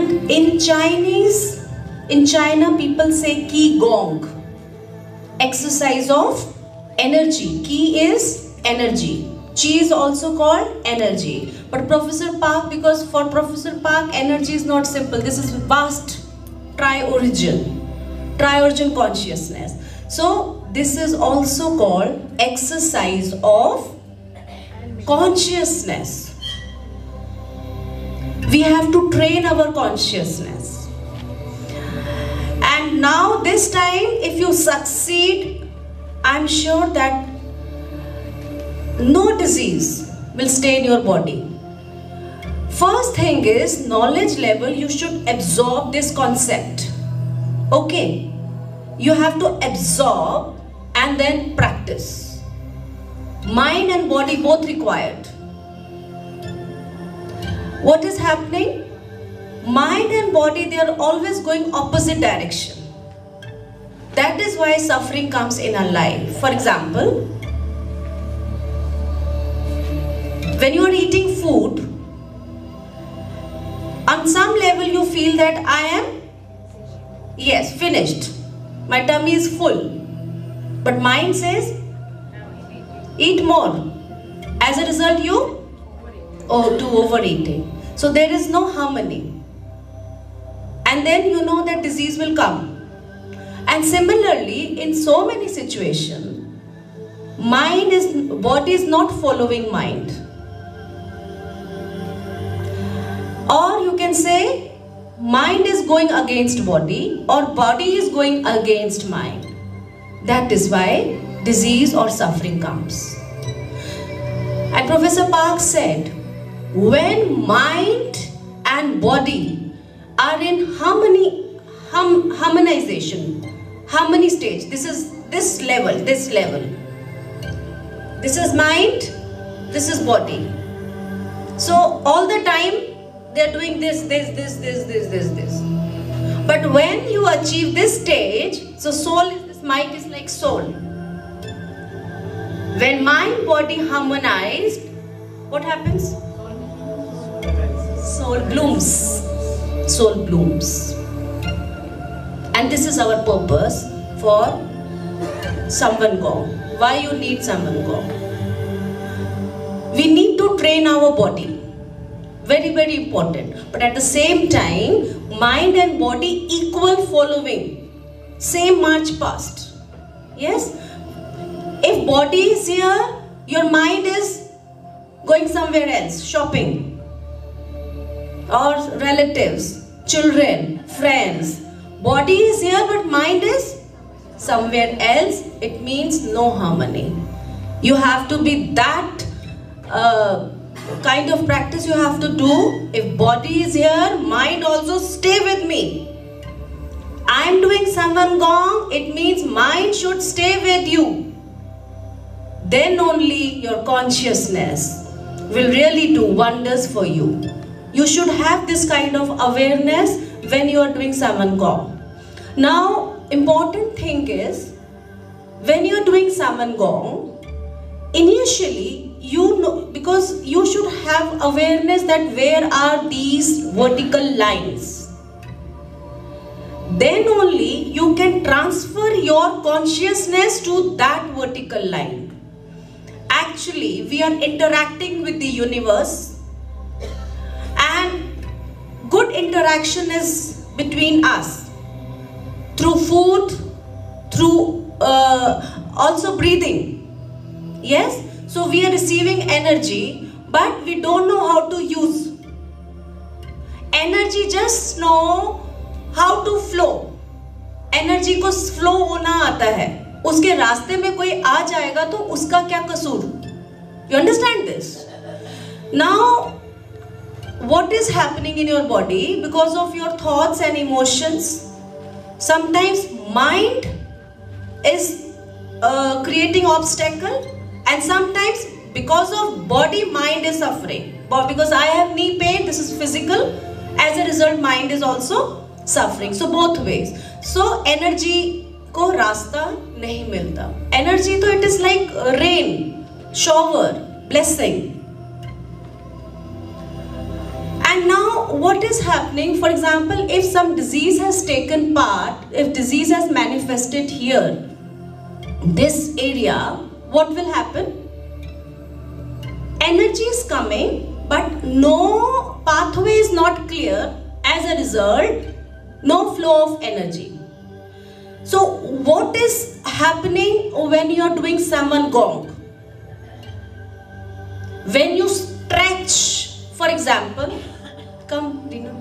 And in China people say Qi Gong, exercise of energy. Qi is energy. Qi is also called energy. But Professor Park, because for Professor Park energy is not simple. This is vast tri-origin consciousness. So this is also called exercise of consciousness. We have to train our consciousness. And now this time, if you succeed, I'm sure that no disease will stay in your body. First thing is, knowledge level, you should absorb this concept. Okay, you have to absorb and then practice. Mind and body both required. What is happening? Mind and body, they are always going opposite direction. That is why suffering comes in our life. For example, when you are eating food, on some level you feel that I am, yes, finished. My tummy is full. But mind says, eat more. As a result, you do overeating. So there is no harmony. And then you know that disease will come. And similarly, in so many situations, body is not following mind. Or you can say, mind is going against body, or body is going against mind. That is why disease or suffering comes. And Professor Park said, when mind and body are in harmony stage, this is this level. This is mind, this is body. So all the time they are doing this. But when you achieve this stage, so soul is, this mic is like soul. When mind, body harmonized, what happens? Soul blooms. Soul blooms. And this is our purpose for Samvan Gong. Why you need Samvan Gong? We need to train our body. Very, very important. But at the same time, mind and body equal following. Same march past. Yes? If body is here, your mind is going somewhere else, shopping. Or relatives, children, friends. Body is here but mind is somewhere else. It means no harmony. You have to be that kind of practice you have to do. If body is here, mind also stay with me. I am doing Samvan Gong, it means mind should stay with you. Then only your consciousness will really do wonders for you. You should have this kind of awareness when you are doing Samvan Gong. Now, important thing is, when you are doing Samvan Gong, initially, you know, because you should have awareness that where are these vertical lines. Then only you can transfer your consciousness to that vertical line. Actually, we are interacting with the universe, and good interaction is between us through food, through also breathing. Yes? So we are receiving energy, but we don't know how to use. Energy just know how to flow. Energy को flow होना आता है. उसके रास्ते में कोई आ जाएगा तो उसका क्या कसूर? You understand this? Now, what is happening in your body because of your thoughts and emotions? Sometimes mind is creating obstacle. And sometimes because of body, mind is suffering. But because I have knee pain, this is physical. As a result, mind is also suffering. So both ways. So energy ko rasta nahi milta. Energy to it is like rain, shower, blessing. And now what is happening, for example, if some disease has taken part, if disease has manifested here, this area, what will happen? Energy is coming, but no pathway is not clear. As a result, no flow of energy. So what is happening when you are doing Saman Gong? When you stretch, for example, come Dina.